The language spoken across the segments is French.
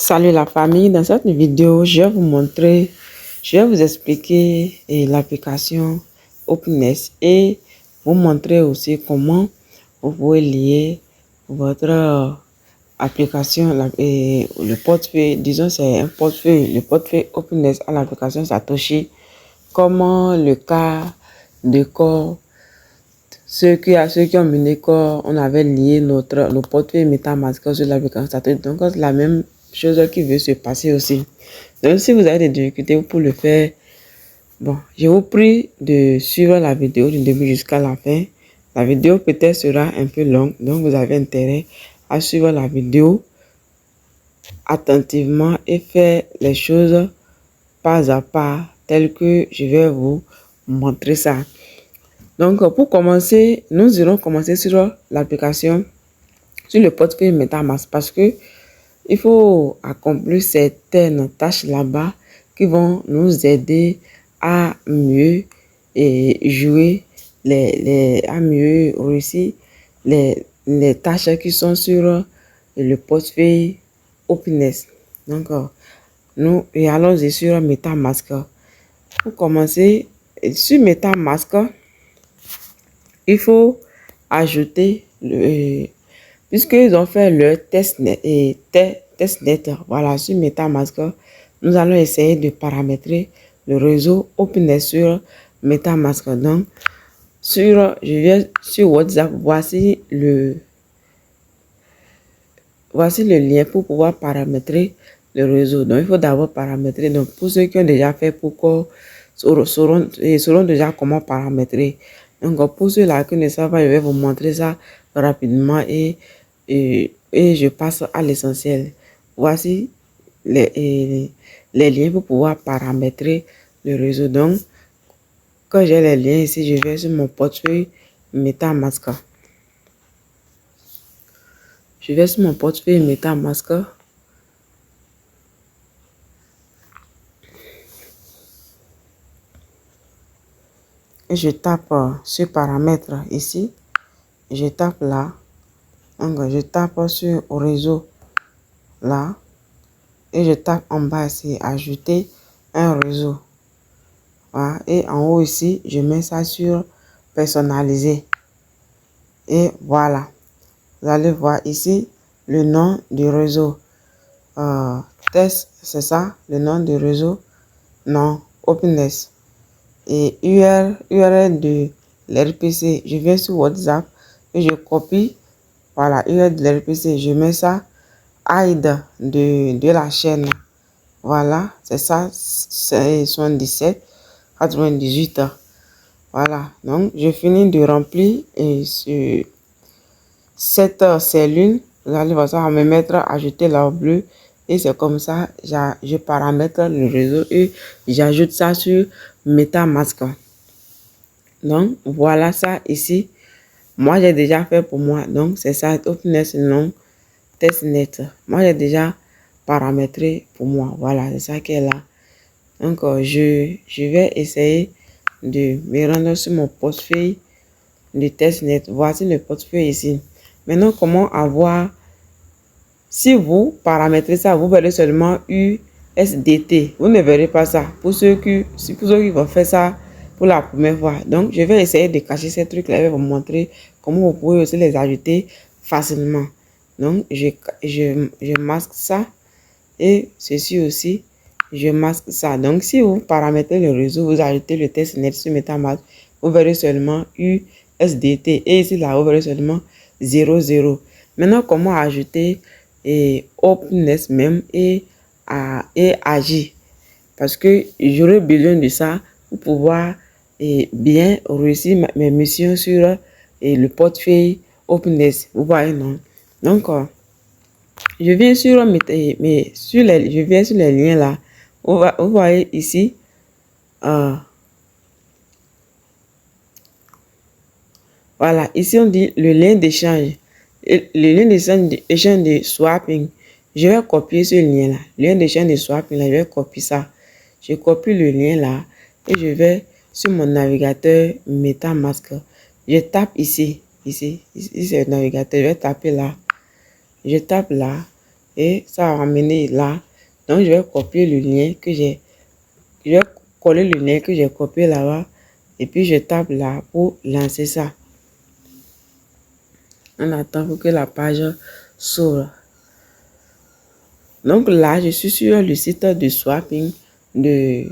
Salut la famille, dans cette vidéo, je vais vous expliquer l'application Openness et vous montrer aussi comment vous pouvez lier votre application, le portefeuille, disons c'est un portefeuille, le portefeuille Openness à l'application Satoshi, comment le cas de corps, ceux qui ont mené corps, on avait lié nos portefeuilles MetaMask sur l'application Satoshi, donc c'est la même chose qui veut se passer aussi. Donc si vous avez des difficultés pour le faire, bon, je vous prie de suivre la vidéo du début jusqu'à la fin. La vidéo peut-être sera un peu longue, donc vous avez intérêt à suivre la vidéo attentivement et faire les choses pas à pas telles que je vais vous montrer ça. Donc pour commencer, nous irons commencer sur l'application, sur le portefeuille MetaMask parce que il faut accomplir certaines tâches là-bas qui vont nous aider à mieux jouer, à mieux réussir les tâches qui sont sur le portefeuille Openness. Donc, nous allons sur MetaMask. Pour commencer, sur MetaMask, il faut ajouter puisqu'ils ont fait leur testnet, voilà, sur MetaMask, nous allons essayer de paramétrer le réseau Openness sur MetaMask. Donc, je viens sur WhatsApp, voici le lien pour pouvoir paramétrer le réseau. Donc, il faut d'abord paramétrer. Donc, pour ceux qui ont déjà fait pourquoi sauront déjà comment paramétrer. Donc, pour ceux-là qui ne savent pas, je vais vous montrer ça rapidement et je passe à l'essentiel. Voici les liens pour pouvoir paramétrer le réseau. Donc, quand j'ai les liens ici, je vais sur mon portefeuille MetaMask. Je vais sur mon portefeuille MetaMask. Et je tape sur paramètres ici. Je tape là. Donc, je tape sur réseau là. Et je tape en bas ici, ajouter un réseau. Voilà. Et en haut ici, je mets ça sur personnaliser. Et voilà. Vous allez voir ici le nom du réseau. Test, c'est ça, le nom du réseau. Non, Openness. Et URL de l'RPC. Je viens sur WhatsApp et je copie. Voilà, URL de l'RPC. Je mets ça. ID de la chaîne. Voilà, c'est ça. C'est 77 98. Voilà, donc je finis de remplir et sur cette cellule, vous allez voir ça, à me mettre à ajouter là au bleu et c'est comme ça, je paramètre le réseau et j'ajoute ça sur MetaMask. Donc voilà ça ici. Moi j'ai déjà fait pour moi, donc c'est ça, Openness non testnet. Moi j'ai déjà paramétré pour moi, voilà, c'est ça qui est là. Donc je vais essayer de me rendre sur mon portefeuille de testnet. Voici le portefeuille ici. Maintenant, comment avoir, si vous paramétrez ça, vous verrez seulement USDT. Vous ne verrez pas ça. Pour ceux qui vont faire ça pour la première fois. Donc, je vais essayer de cacher ces trucs-là. Je vais vous montrer comment vous pouvez aussi les ajouter facilement. Donc, je masque ça. Et ceci aussi, je masque ça. Donc, si vous paramétrez le réseau, vous ajoutez le testnet sur MetaMask, vous verrez seulement USDT. Et ici, là, vous verrez seulement 00. Maintenant, comment ajouter Openness même et agir? Parce que j'aurai besoin de ça pour pouvoir bien réussir mes missions sur le portefeuille Openness. Vous voyez, non? Donc, je viens sur les liens là. Vous voyez ici. Voilà, ici on dit le lien d'échange. Le lien d'échange de swapping. Je vais copier ce lien là. Le lien d'échange de swapping là, je vais copier ça. Je copie le lien là et je vais sur mon navigateur MetaMask. Je tape ici. Ici c'est le navigateur. Je vais taper là. Je tape là et ça va m'amener là. Donc, je vais copier le lien que j'ai. Je vais coller le lien que j'ai copié là-bas. Et puis, je tape là pour lancer ça. On attend pour que la page s'ouvre. Donc là, je suis sur le site de swapping de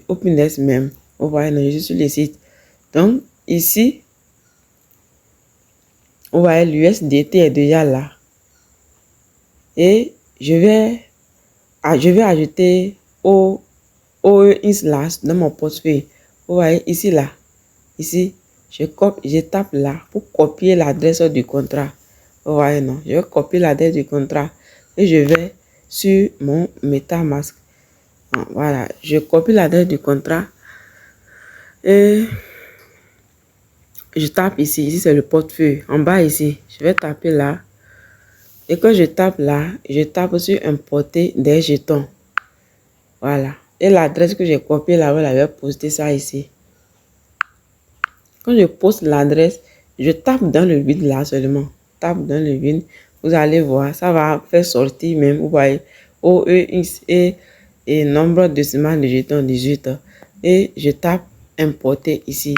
OpenDesk même. Vous voyez, je suis sur le site. Donc, ici, vous voyez, l'USDT est déjà là. Et je vais ajouter OEINS dans mon portefeuille. Vous voyez, ici, là. Ici, je tape là pour copier l'adresse du contrat. Vous voyez, non? Je vais copier l'adresse du contrat et je vais sur mon MetaMask. Voilà, je copie l'adresse du contrat et je tape ici. Ici, c'est le portefeuille. En bas, ici, je vais taper là. Et quand je tape là, je tape sur importer des jetons. Voilà. Et l'adresse que j'ai copiée là-bas, je vais poster ça ici. Quand je poste l'adresse, je tape dans le vide là seulement. Tape dans le vide. Vous allez voir, ça va faire sortir même, vous voyez, OEX et nombre décimal de jetons 18. Et je tape importer ici.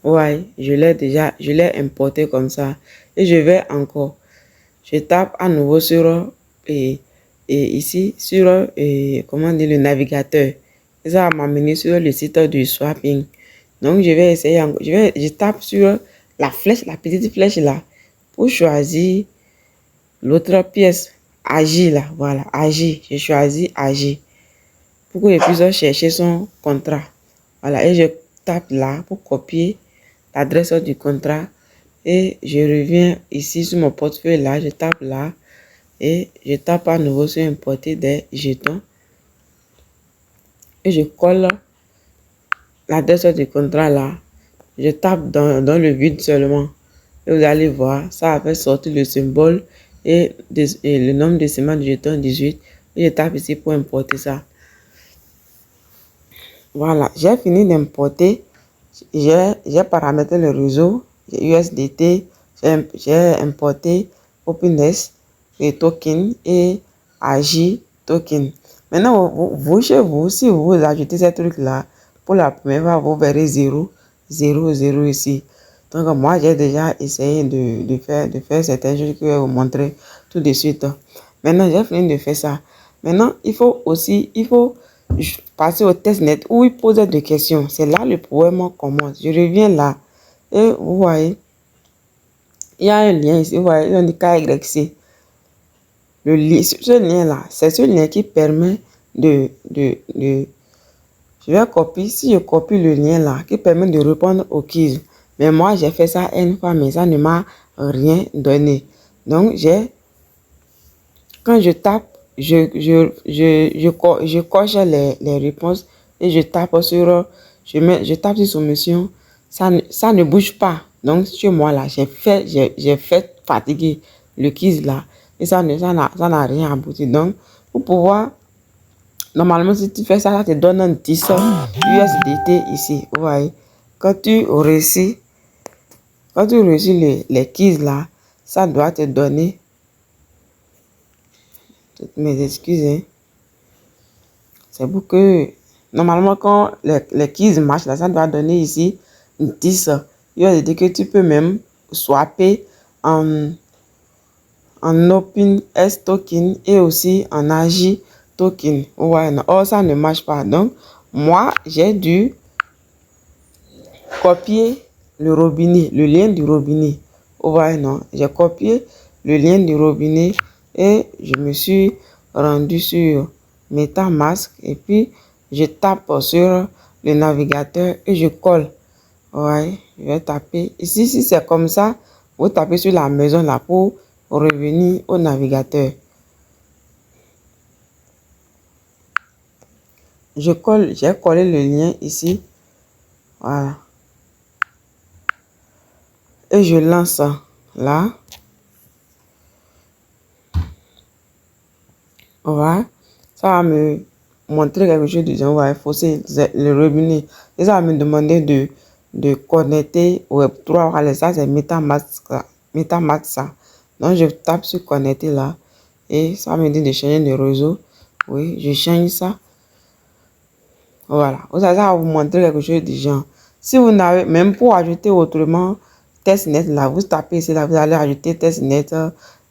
Ouais, je l'ai importé comme ça. Et je vais encore. Je tape à nouveau sur et ici sur comment dire le navigateur. Et ça va m'amener sur le site du swapping. Donc je vais essayer encore. Je tape sur la flèche, la petite flèche là, pour choisir l'autre pièce. Agir là, voilà, agir. Je choisis agir pour que je puisse chercher son contrat. Voilà, et je tape là pour copier l'adresse du contrat et je reviens ici sur mon portefeuille là, je tape là et je tape à nouveau sur importer des jetons et je colle l'adresse du contrat là, je tape dans le vide seulement et vous allez voir, ça va faire sortir le symbole et le nombre décimal du jeton 18 et je tape ici pour importer ça. Voilà, j'ai fini d'importer. J'ai paramétré le réseau, USDT, j'ai importé OpenDesk et token et AGI token. Maintenant, vous, chez vous, si vous ajoutez ces trucs-là, pour la première fois, vous verrez 0, 0, 0 ici. Donc, moi, j'ai déjà essayé de faire certaines choses que je vais vous montrer tout de suite. Maintenant, j'ai fini de faire ça. Maintenant, il faut passer au test net où il pose des questions. C'est là le problème commence. Je reviens là. Et vous voyez, il y a un lien ici. Vous voyez, on dit KYC. Ce lien-là, c'est ce lien qui permet je vais copier, si je copie le lien là, qui permet de répondre au quiz. Mais moi, j'ai fait ça une fois, mais ça ne m'a rien donné. Donc, quand je tape, je coche les réponses et je tape je tape sur soumission, ça ne bouge pas. Donc, chez moi là, j'ai fait fatiguer le quiz là et ça n'a rien abouti. Donc, pour pouvoir, normalement, si tu fais ça, ça te donne un 10 USDT ici. Vous voyez, quand tu réussis les quiz là, ça doit te donner. Toutes mes excuses. Hein. C'est pour que, normalement, quand les quiz marchent, là, ça doit donner ici 10. Il va dire que tu peux même swapper en OpenS token et aussi en AGI token. Ouais, non. Oh, ça ne marche pas. Donc, moi, j'ai dû copier le robinet, le lien du robinet. Ouais, non. J'ai copié le lien du robinet et je me suis rendu sur MetaMask et puis je tape sur le navigateur et je colle. Ouais, je vais taper. Ici, si c'est comme ça, vous tapez sur la maison là pour revenir au navigateur. J'ai collé le lien ici. Voilà. Et je lance là. Voilà. Ça va me montrer quelque chose de genre, ouais, fausser le robinet. Et ça va me demander de connecter Web3. Voilà, ça c'est MetaMask ça. Donc je tape sur connecter là et ça me dit de changer de réseau. Oui, je change ça. Voilà, ça va vous montrer quelque chose du genre. Si vous n'avez même pour ajouter autrement testnet là, vous tapez ici là, vous allez ajouter testnet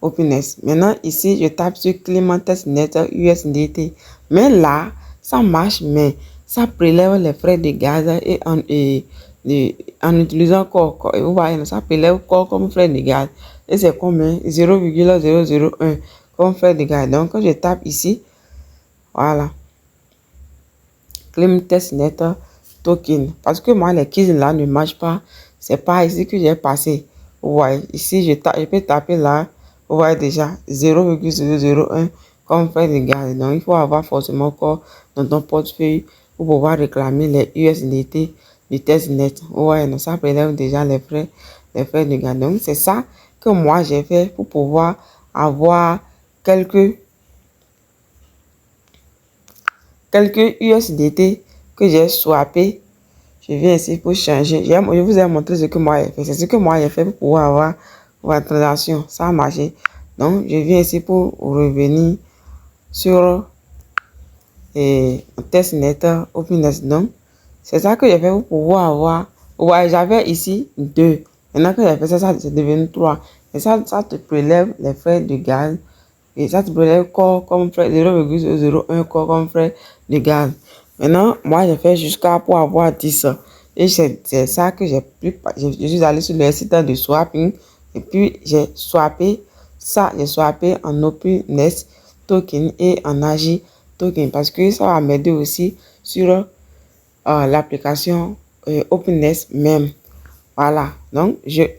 OpenNest. Maintenant ici, je tape sur client testnet USDT. Mais là, ça marche, mais ça prélève les frais de gaz en utilisant Core. Vous voyez, ça prélève Core comme frais de gaz. Et c'est combien? 0,001 comme frais de gaz. Donc quand je tape ici, voilà. Claim testnet token. Parce que moi, les keys là ne marchent pas. C'est pas ici que j'ai passé. Vous voyez, ici, je peux taper là. Vous voyez déjà 0,001 comme frais de gaz. Donc, il faut avoir forcément encore dans ton portefeuille pour pouvoir réclamer les USDT du testnet. Vous voyez, donc ça prélève déjà les frais de gaz. Donc, c'est ça que moi, j'ai fait pour pouvoir avoir quelques USDT que j'ai swappé. Je viens ici pour changer. Je vous ai montré ce que moi j'ai fait. C'est ce que moi j'ai fait pour pouvoir avoir la transaction. Ça a marché. Donc, je viens ici pour revenir sur testnet OpenNest. Donc, c'est ça que j'ai fait pour pouvoir avoir. Ouais, j'avais ici 2. Maintenant que j'ai fait ça, c'est devenu 3. Et ça te prélève les frais de gaz. Et ça te prélève Core comme frais 0,01 Core comme frais de gaz. Maintenant, moi, j'ai fait jusqu'à pour avoir 10. Et c'est ça que j'ai pris. Je suis allé sur le site de swapping. Et puis, j'ai swappé ça. J'ai swappé en OpenNest token et en AGI token. Parce que ça va m'aider aussi sur l'application OpenNest même. Voilà. Donc,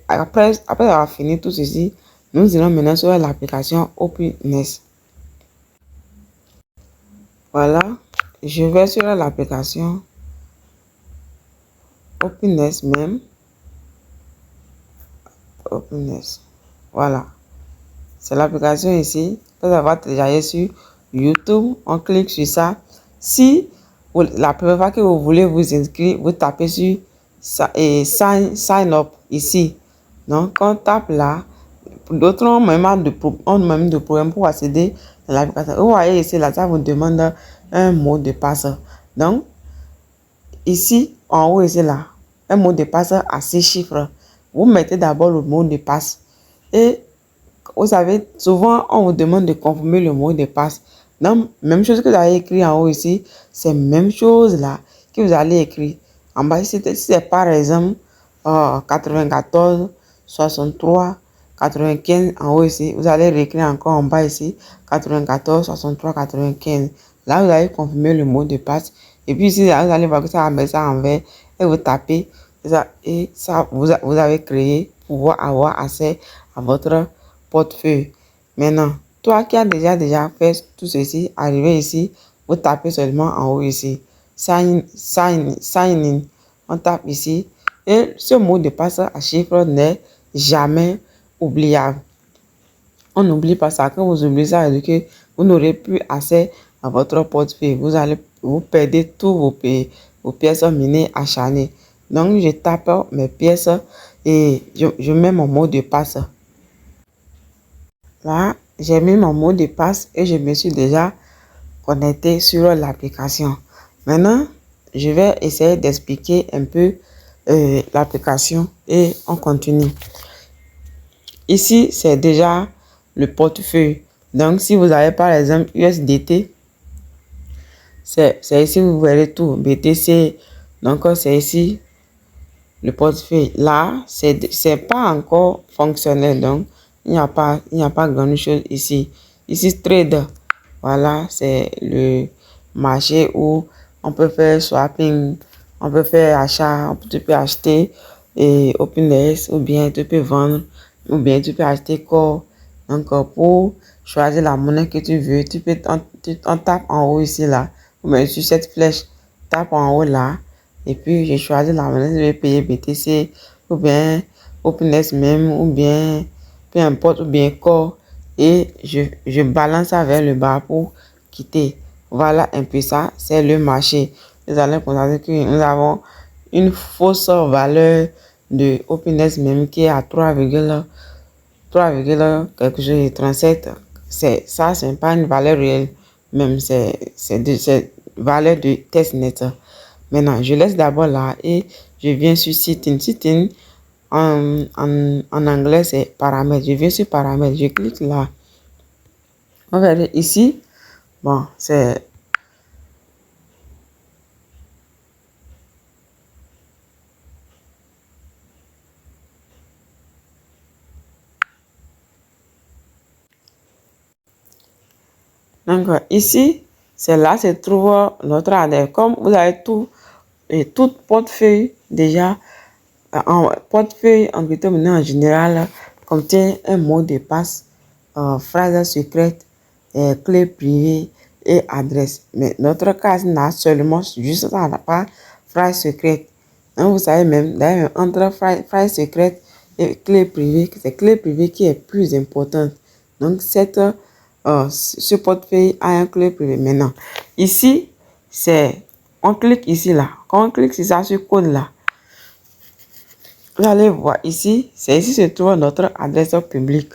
après avoir fini tout ceci, nous irons maintenant sur l'application OpenNest. Voilà. Je vais sur l'application OpenNest même. OpenNest. Voilà. C'est l'application ici. Vous allez télécharger sur YouTube. On clique sur ça. Si la première fois que vous voulez vous inscrire, vous tapez sur sign up ici. Donc, quand on tape là, d'autres ont même de problème pour accéder à l'application. Vous voyez ici, là, ça vous demande un mot de passe. Donc, ici, en haut, ici, là, un mot de passe à 6 chiffres. Vous mettez d'abord le mot de passe. Et vous savez, souvent, on vous demande de confirmer le mot de passe. Donc, même chose que vous avez écrit en haut ici, c'est même chose là que vous allez écrire. En bas, si c'est par exemple 94, 63, 95 en haut ici, vous allez réécrire encore en bas ici, 94, 63, 95. Là, vous allez confirmer le mot de passe. Et puis ici, là, vous allez voir que ça va mettre ça en vert et vous tapez. Et ça, vous avez créé pour pouvoir avoir accès à votre portefeuille. Maintenant, toi qui as déjà fait tout ceci, arrivé ici, vous tapez seulement en haut ici. Sign in. On tape ici. Et ce mot de passe à chiffres n'est jamais oubliable. On n'oublie pas ça. Quand vous oubliez ça, c'est que vous n'aurez plus accès à votre portefeuille. Vous perdez tous vos pièces minées acharnées. Donc, je tape mes pièces et je mets mon mot de passe. Là, j'ai mis mon mot de passe et je me suis déjà connecté sur l'application. Maintenant, je vais essayer d'expliquer un peu l'application et on continue. Ici, c'est déjà le portefeuille. Donc, si vous avez par exemple USDT, c'est ici vous verrez tout. BTC, donc c'est ici le portefeuille. Là, c'est pas encore fonctionnel. Donc, il n'y a pas grand chose ici. Ici, trade. Voilà, c'est le marché où on peut faire swapping, on peut faire achat, tu peux acheter et OpenNest ou bien tu peux vendre ou bien tu peux acheter Core. Donc, pour choisir la monnaie que tu veux, on tape en haut ici là, ou bien sur cette flèche, tape en haut là, et puis je choisis la monnaie, je vais payer BTC ou bien OpenNest même ou bien peu importe ou bien Core et je balance ça vers le bas pour quitter. Voilà un peu ça, c'est le marché. Vous allez constater que nous avons une fausse valeur de happiness même qui est à 3, quelque chose de 37. C'est pas une valeur réelle. Même c'est valeur de testnet. Maintenant, je laisse d'abord là et je viens sur sitting. Sitting en anglais c'est paramètres. Je viens sur paramètres. Je clique là. On verra ici. Bon, c'est donc ici, c'est là se trouve notre adresse. Comme vous avez tout portefeuille déjà, en portefeuille en crypto-monnaie en général contient un mot de passe, phrase secrète, clé privée et adresse. Mais notre cas n'a seulement juste ça, n'a pas phrase secrète. Donc, vous savez même, d'ailleurs, entre phrase secrète et clé privée, c'est clé privée qui est plus importante. Donc, ce portefeuille a un clé privé. Maintenant, ici, on clique ici, là. Quand on clique sur ça, ce code là, vous allez voir ici, c'est ici se trouve notre adresse publique.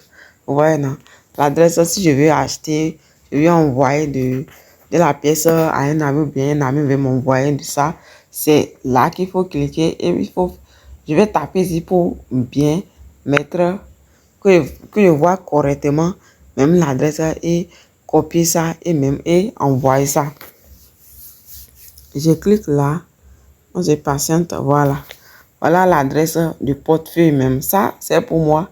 Vous voyez, non? L'adresse, si je veux acheter, je veux envoyer de la pièce à un ami ou bien un ami veut m'envoyer de ça. C'est là qu'il faut cliquer et je vais taper ici pour bien mettre, que je vois correctement même l'adresse et copier ça et envoyer ça. Je clique là, on se patiente, voilà. Voilà l'adresse du portefeuille même. Ça, c'est pour moi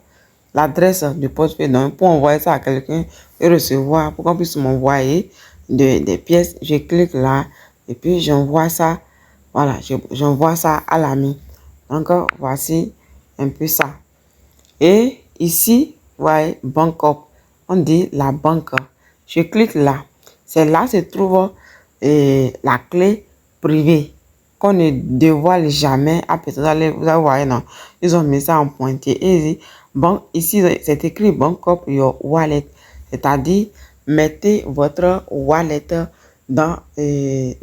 l'adresse du portefeuille. Donc, pour envoyer ça à quelqu'un et recevoir, pour qu'on puisse m'envoyer des pièces, je clique là et puis j'envoie ça. Voilà, j'envoie ça à l'ami. Donc, voici un peu ça. Et ici, vous voyez, Bank Up. On dit la banque. Je clique là. C'est là se trouve la clé privée qu'on ne dévoile jamais à personne. Vous voyez, non? Ils ont mis ça en pointé. Et ici, c'est écrit Bank Up Your Wallet. C'est-à-dire, mettez votre wallet dans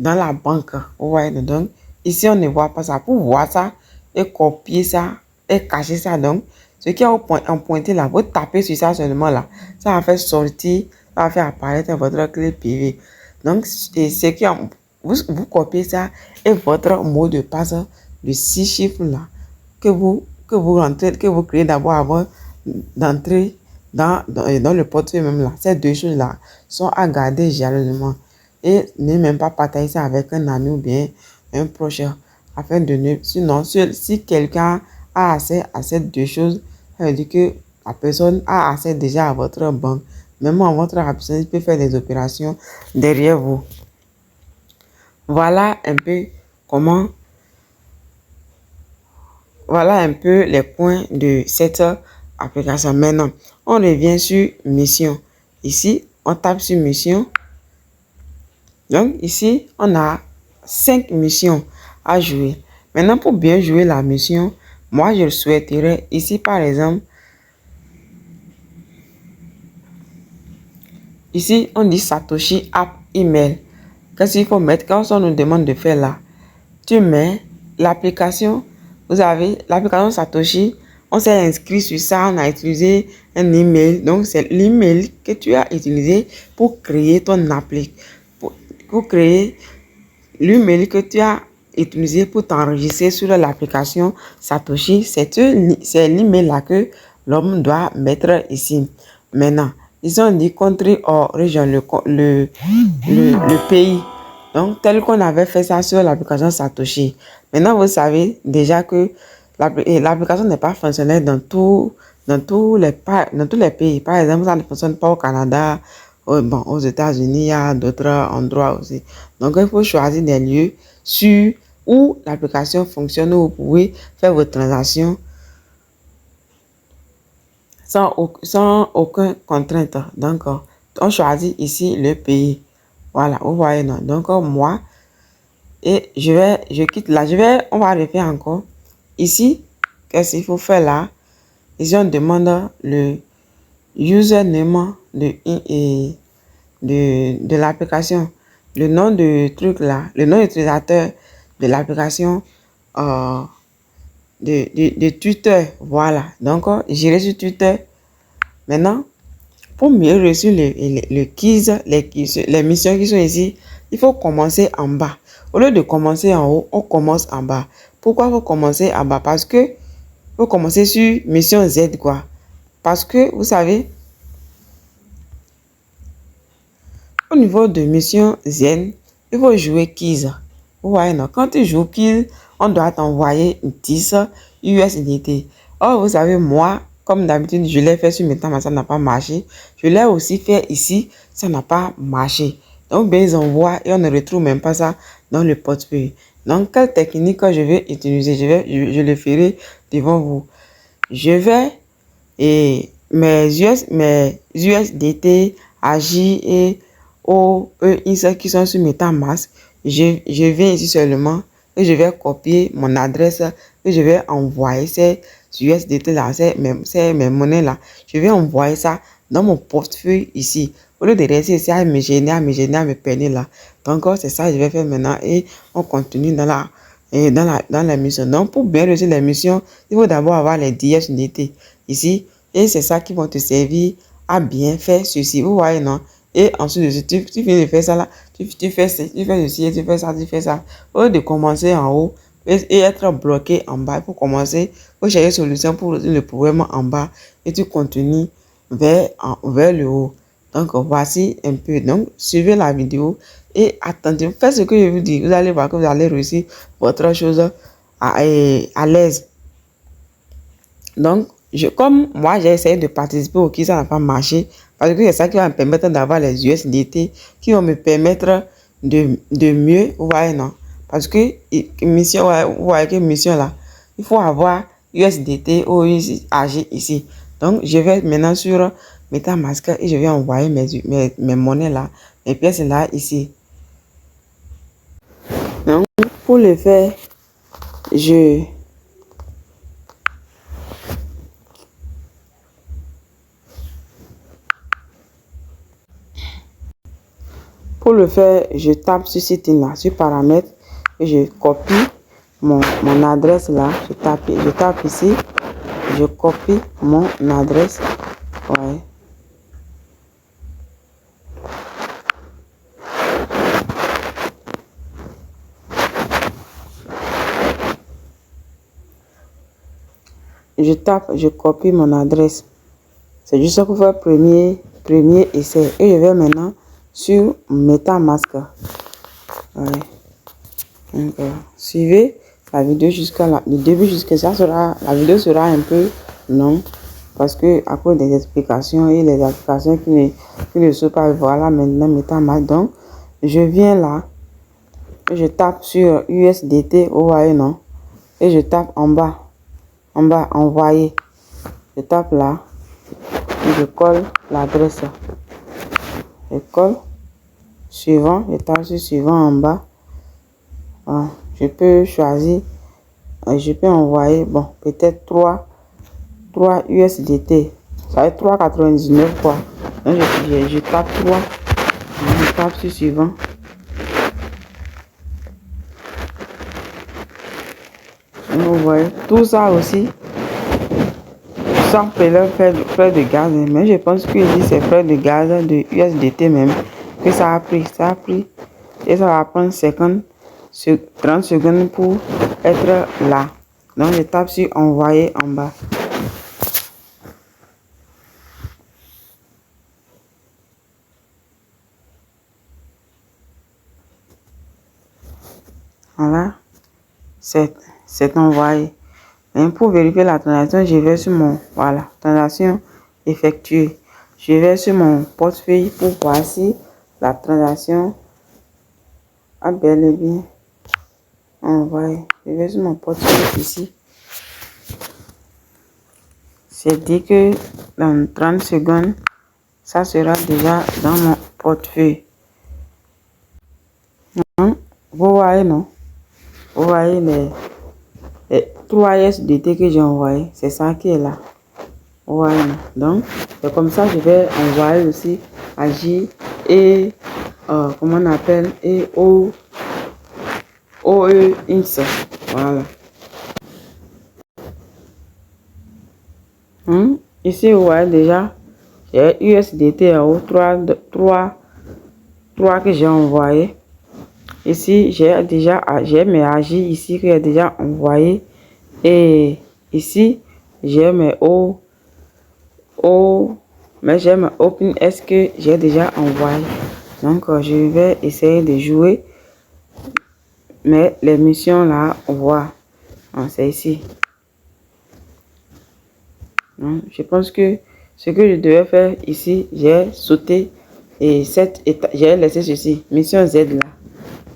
la banque. Vous voyez, donc, ici, on ne voit pas ça. Pour voir ça et copier ça et cacher ça, donc, ce qui est en pointé là, vous tapez sur ça seulement là. Ça va faire sortir, ça va faire apparaître votre clé privée. Donc, vous copiez ça et votre mot de passe de 6 chiffres là que vous rentrez, que vous créez d'abord avant d'entrer dans le portefeuille même là. Ces deux choses là sont à garder jalousement et ne même pas partager ça avec un ami ou bien un proche afin de ne, sinon si quelqu'un a accès à ces deux choses, ça veut dire que la personne a accès déjà à votre banque. Même en votre absence, il peut faire des opérations derrière vous. Voilà un peu comment, voilà un peu les points de cette application. Maintenant, on revient sur mission. Ici, on tape sur mission. Donc, ici, on a 5 missions à jouer. Maintenant, pour bien jouer la mission, moi, je souhaiterais ici, par exemple, ici, on dit Satoshi App Email. Qu'est-ce qu'il faut mettre? Quand on nous demande de faire là, tu mets l'application. Vous avez l'application Satoshi. On s'est inscrit sur ça. On a utilisé un email. Donc, c'est l'email que tu as utilisé pour créer ton appli. Pour créer l'email que tu as utilisé pour t'enregistrer sur l'application Satoshi. C'est l'email là que l'homme doit mettre ici. Maintenant, ils ont dit country or region, le pays. Donc, tel qu'on avait fait ça sur l'application Satoshi. Maintenant, vous savez déjà que l'application n'est pas fonctionnelle dans tous les pays. Par exemple, ça ne fonctionne pas au Canada. Aux États-Unis, il y a d'autres endroits aussi. Donc, il faut choisir des lieux où l'application fonctionne, où vous pouvez faire vos transactions sans aucune contrainte. Donc, on choisit ici le pays. Voilà, vous voyez, non? Donc, moi, et je quitte là. On va refaire encore. Ici, qu'est-ce qu'il faut faire là? Ici, on demande le username de l'application. Le nom de truc là, le nom d'utilisateur de l'application de Twitter. Voilà. Donc, j'irai sur Twitter. Maintenant, pour mieux réussir le quiz, les missions qui sont ici, il faut commencer en bas. Au lieu de commencer en haut, on commence en bas. Pourquoi il faut commencer en bas? Parce que il faut commencer sur mission Z, quoi. Parce que, vous savez, au niveau de mission Z, il faut jouer quiz. Vous voyez, non? Quand tu joues quiz, on doit t'envoyer 10 USDT. Oh, vous savez, moi, comme d'habitude, je l'ai fait sur MetaMask, ça n'a pas marché. Je l'ai aussi fait ici, ça n'a pas marché. Donc, bien, ils envoient et on ne retrouve même pas ça dans le portefeuille. Donc, quelle technique que je vais utiliser? Je le ferai devant vous. Je vais et mes USDT, AJ et OEX qui sont sur MetaMask, je viens ici seulement et je vais copier mon adresse et je vais envoyer ces USDT là, mes monnaies là. Je vais envoyer ça dans mon portefeuille ici. Au lieu de rester ici à me gêner, à me peiner là. Donc, c'est ça que je vais faire maintenant et on continue dans la mission. Donc, pour bien réussir la mission, il faut d'abord avoir les 10 USDT ici. Et c'est ça qui va te servir à bien faire ceci. Vous voyez, non? Et ensuite, tu finis de faire ça là. Tu fais ceci, tu fais ça, tu fais ça. Au lieu de commencer en haut et être bloqué en bas, pour commencer, il faut chercher une solution pour le problème en bas. Et tu continues vers le haut. Donc, voici un peu. Donc, suivez la vidéo et attendez. Faites ce que je vous dis. Vous allez voir que vous allez réussir votre chose à l'aise. Donc, comme moi, j'ai essayé de participer au quiz, ça n'a pas marché. Parce que c'est ça qui va me permettre d'avoir les USDT, qui vont me permettre de mieux, vous voyez, non? Parce que mission, vous voyez que mission là, il faut avoir USDT ou AG ici. Donc, je vais maintenant sur MetaMask et je vais envoyer mes monnaies là, mes pièces là, ici. Donc, pour le faire, je tape sur ce site-là, sur paramètres, et je copie mon adresse là. Je tape ici, je copie mon adresse. Ouais. Je copie mon adresse. C'est juste pour faire premier essai. Et je vais maintenant sur MetaMask. Ouais. Donc, suivez la vidéo du début jusqu'à ça. La vidéo sera un peu longue parce que à cause des explications et les applications qui ne sont pas, voilà, maintenant MetaMask. Donc, je viens là, je tape sur USDT, vous voyez, non? Et je tape en bas, envoyer. Je tape là, et je colle l'adresse. Je colle, suivant, je tape sur suivant en bas. Je peux choisir, je peux envoyer, bon, peut-être 3 USDT. Ça va être 3,99 quoi. Donc je tape 3, je tape sur suivant. Et vous voyez, tout ça aussi, sans payer frais de gaz. Mais je pense que ici, c'est frais de gaz de USDT même que ça a pris. Et ça va prendre 30 secondes pour être là. Donc, je tape sur envoyer en bas. Voilà, c'est envoyé. Et pour vérifier la transaction, je vais sur voilà, transaction effectuée. Je vais sur mon portefeuille pour voir si la transaction a bel et bien envoyé. Je vais sur mon portefeuille ici. C'est dit que dans 30 secondes, ça sera déjà dans mon portefeuille. Vous voyez, non? Vous voyez les 3 USDT que j'ai envoyé. C'est ça qui est là. Vous voyez, non? Donc, c'est comme ça que je vais envoyer aussi à J et comment on appelle, et OEX. Voilà. Ici, vous voyez déjà, j'ai USDT en haut, 3 que j'ai envoyé. Ici, j'ai mes AJ ici que j'ai déjà envoyé. Et ici, j'ai mes mais j'ai mes OpenS que j'ai déjà envoyé. Donc, je vais essayer de jouer. Mais les missions là, on voit. C'est ici. Donc, je pense que ce que je devais faire ici, j'ai sauté et j'ai laissé ceci. Mission Z là.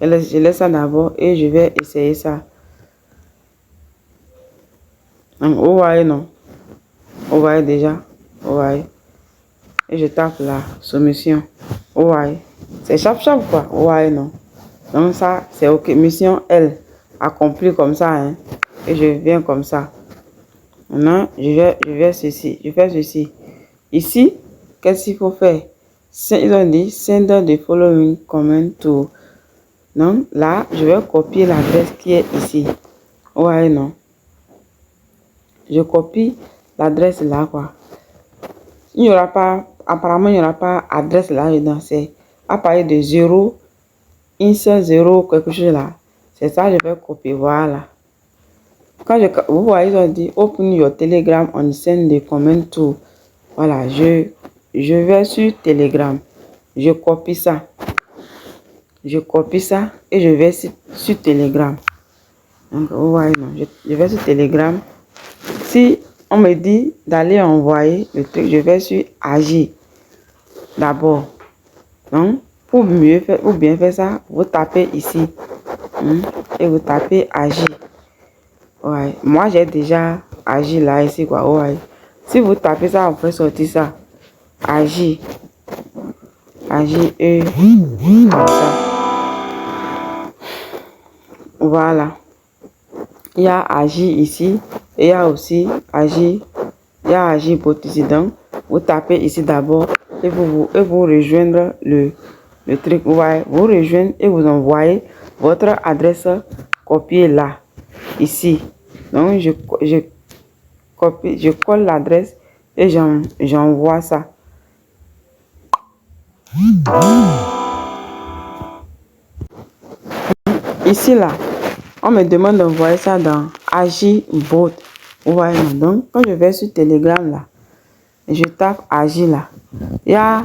Je laisse ça d'abord et je vais essayer ça. Donc, vous voyez, non? Vous voyez déjà? Vous voyez? Et je tape là, soumission. Vous voyez? C'est chap quoi. Vous voyez, non? Donc ça, c'est OK. Mission L, accomplie comme ça. Hein? Et je viens comme ça. Maintenant, je vais ceci. Je fais ceci. Ici, qu'est-ce qu'il faut faire? Ils ont dit, send the following comment to. Donc là, je vais copier l'adresse qui est ici. Vous voyez, non? Je copie l'adresse là, quoi. Il n'y aura pas, apparemment, il n'y aura pas adresse là dedans. C'est à partir de 0, ins 0, quelque chose là. C'est ça, je vais copier, voilà. Vous voyez, ils ont dit, open your Telegram on send the comment to. Voilà, je vais sur Telegram. Je copie ça. Je copie ça et je vais sur Telegram. Donc, vous voyez, non, je vais sur Telegram. Si on me dit d'aller envoyer le truc, je vais sur Agir d'abord. Donc, pour bien faire ça, vous tapez ici et vous tapez Agir. Ouais. Moi, j'ai déjà agi là, ici, quoi. Ouais. Si vous tapez ça, on peut sortir ça. Agir. Agir et comme ça. Voilà. Il y a agir ici. Et il y a aussi agir. Il y a agir bot ici. Donc, vous tapez ici d'abord et vous rejoindre le truc. Vous voyez, vous rejoindre et vous envoyez votre adresse copiée là. Ici. Donc, je colle l'adresse et j'envoie ça. Ici, là, on me demande d'envoyer ça dans Agibot. Vous voyez, donc, quand je vais sur Telegram, là, je tape Agi, là. Il y a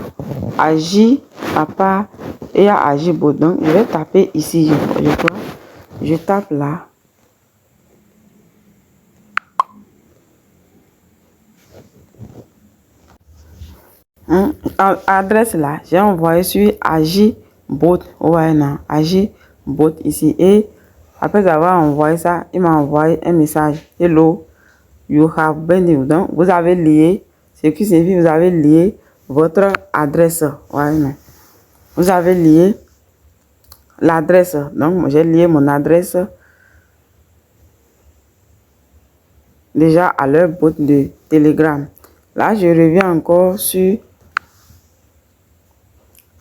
Agi, papa, et il y a Agibot. Donc, je vais taper ici, je crois. Je tape là. Adresse là, j'ai envoyé sur Agibot. Vous voyez, non, Agibot ici. Et après avoir envoyé ça, il m'a envoyé un message. Hello, you have been. Donc, vous avez lié, ce qui signifie vous avez lié votre adresse. Ouais, non. Vous avez lié l'adresse. Donc, j'ai lié mon adresse déjà à leur bot de Telegram. Là, je reviens encore sur.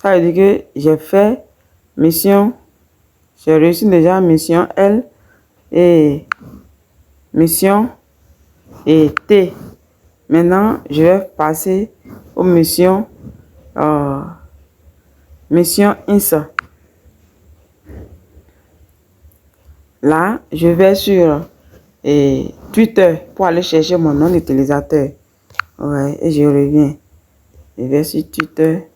Ça veut dire que j'ai fait mission. J'ai réussi déjà mission L et mission et T. Maintenant, je vais passer aux missions mission INSA. Là, je vais sur Twitter pour aller chercher mon nom d'utilisateur. Ouais, et je reviens. Je vais sur Twitter.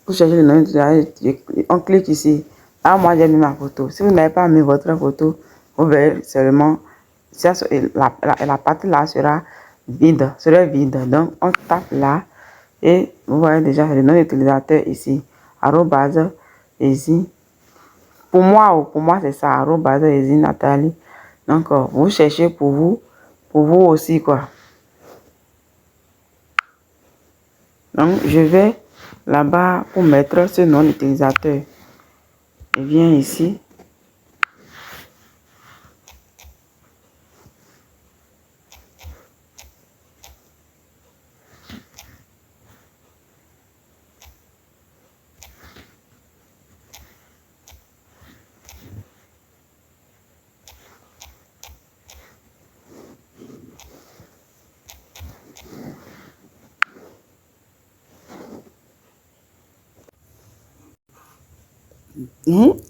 Pour chercher le nom d'utilisateur, on clique ici. Là, moi, j'ai mis ma photo. Si vous n'avez pas mis votre photo, vous verrez seulement la partie là sera vide. Donc, on tape là et vous voyez déjà le nom d'utilisateur ici. Arrobase ici. Pour moi c'est ça. Arrobase ici Nathalie. Donc, vous cherchez pour vous aussi, quoi. Donc, je vais là-bas pour mettre ce nom d'utilisateur. Je viens ici.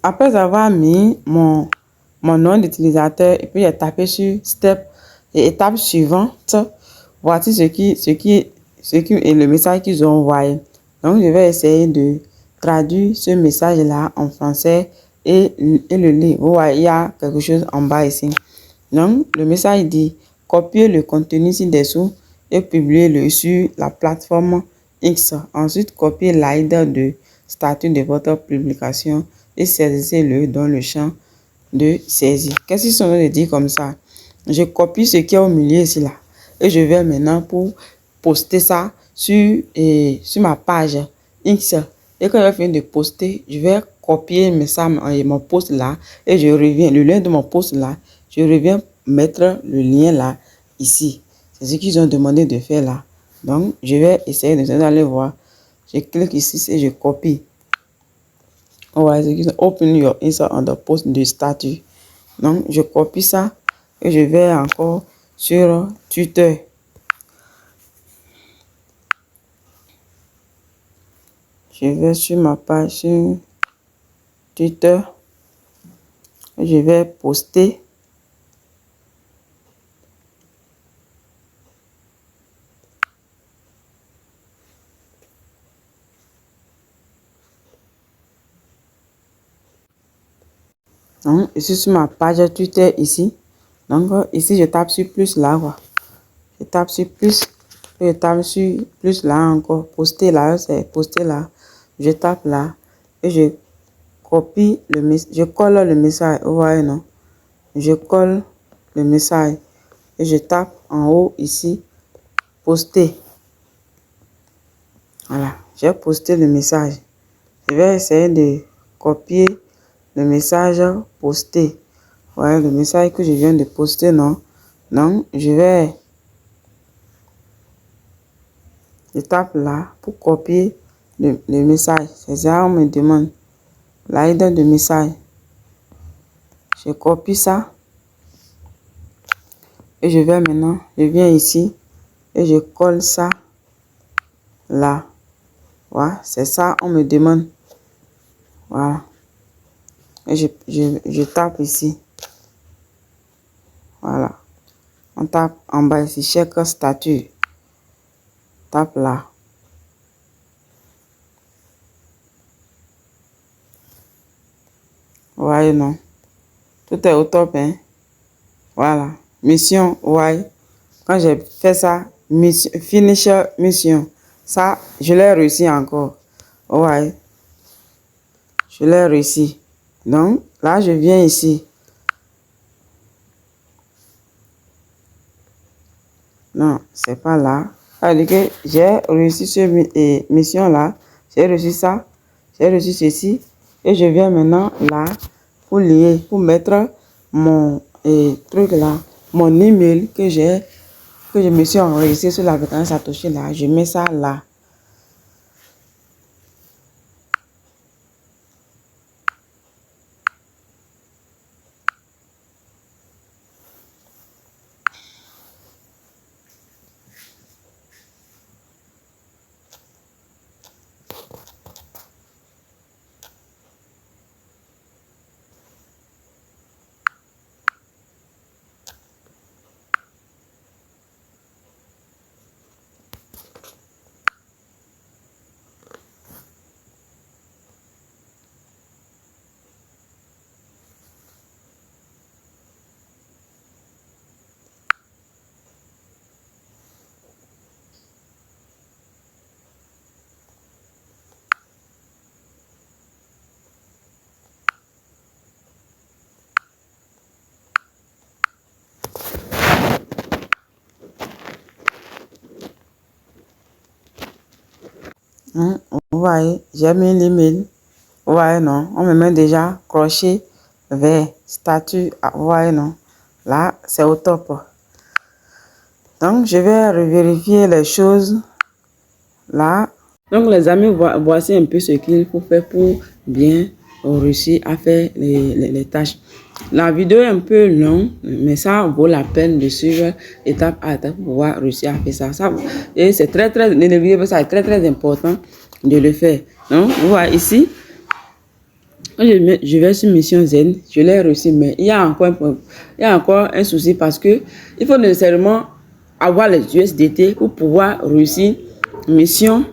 Après avoir mis mon nom d'utilisateur et puis j'ai tapé sur step et étape suivante, voici ce qui est le message qu'ils ont envoyé. Donc, je vais essayer de traduire ce message-là en français et le lire. Vous voyez, il y a quelque chose en bas ici. Donc, le message dit copier le contenu ci-dessous et publier-le sur la plateforme X. Ensuite, copier l'ID de statut de votre publication et saisissez-le dans le champ de saisie. Qu'est-ce qu'ils sont en train de dire comme ça? Je copie ce qui est au milieu ici là. Et je vais maintenant pour poster ça sur ma page X. Et quand je vais finir de poster, je vais copier mon post là et je reviens, le lien de mon post là, je reviens mettre le lien là, ici. C'est ce qu'ils ont demandé de faire là. Donc, je vais essayer d'aller voir. Je clique ici et je copie. Ouais, c'est qu'ils ont open your insert on the post de statut. Donc, je copie ça et je vais encore sur Twitter. Je vais sur ma page sur Twitter et je vais poster. Donc, ici sur ma page Twitter ici. Donc, ici, je tape sur plus là, quoi. Je tape sur plus. Je tape sur plus là encore. Poster là, c'est poster là. Je tape là. Et je copie le message. Je colle le message. Vous voyez, non? Je colle le message. Et je tape en haut ici. Poster. Voilà. J'ai posté le message. Je vais essayer de copier le message posté. Voilà le message que je viens de poster, non? Donc, je tape là pour copier le message. C'est ça, on me demande l'ID de message. Je copie ça. Et je vais maintenant, je viens ici et je colle ça là. Voilà, c'est ça, on me demande. Voilà. Et je tape ici. Voilà. On tape en bas ici, chaque statut. Tape là. Vous voyez, non? Tout est au top, hein? Voilà. Mission, ouais. Quand j'ai fait ça, mission, finisher mission. Ça, je l'ai réussi encore. Ouais. Je l'ai réussi. Donc, là, je viens ici. Non, c'est pas là. C'est-à-dire que j'ai réussi cette mission-là. J'ai reçu ça. J'ai reçu ceci. Et je viens maintenant là pour lier, pour mettre mon truc là, mon email que je me suis enregistré sur l'application Satoshi là. Je mets ça là. Vous voyez, j'ai mis l'email. Vous voyez, non? On me met déjà crochet vers statut. Vous voyez, non? Là, c'est au top. Donc, je vais revérifier les choses là. Donc, les amis, voici un peu ce qu'il faut faire pour bien réussir à faire les tâches. La vidéo est un peu longue, mais ça vaut la peine de suivre étape à étape pour pouvoir réussir à faire ça. Et c'est très, ça est très, très important de le faire. Donc, vous voyez ici, Quand je vais sur Mission Zen, je l'ai reçu, mais il y a encore un souci parce que il faut nécessairement avoir les USDT pour pouvoir réussir mission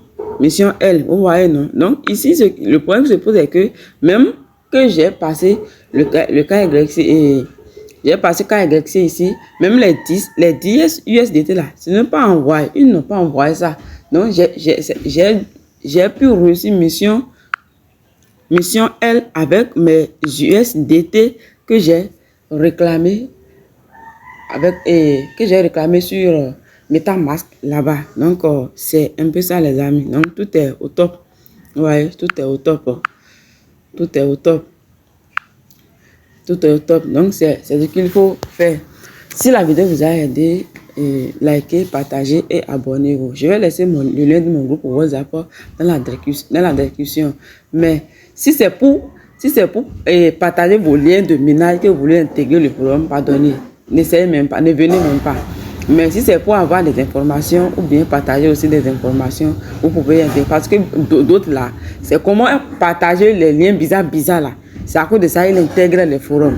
L. Vous voyez, non? Donc, ici, le problème qui se pose est que même que j'ai passé le cas YC j'ai passé cas YC ici, même les 10 USDT là, ce n'est pas envoyé. Ils n'ont pas envoyé ça. Donc, j'ai pu réussir mission L avec mes USDT que j'ai réclamé sur MetaMask là-bas. Donc, c'est un peu ça, les amis. Donc, tout est au top. Ouais, tout est au top. Tout est au top. Tout est au top. Donc, c'est ce qu'il faut faire. Si la vidéo vous a aidé, likez, partagez et abonnez-vous. Je vais laisser le lien de mon groupe WhatsApp dans la description. Mais si c'est pour partager vos liens de minage que vous voulez intégrer le programme, pardonnez. N'essayez même pas, ne venez même pas. Mais si c'est pour avoir des informations ou bien partager aussi des informations, vous pouvez intégrer. Parce que d'autres là, c'est comment partager les liens bizarres là. C'est à cause de ça qu'ils intègrent les forums.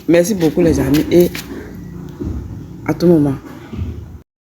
Merci beaucoup les amis et à tout moment.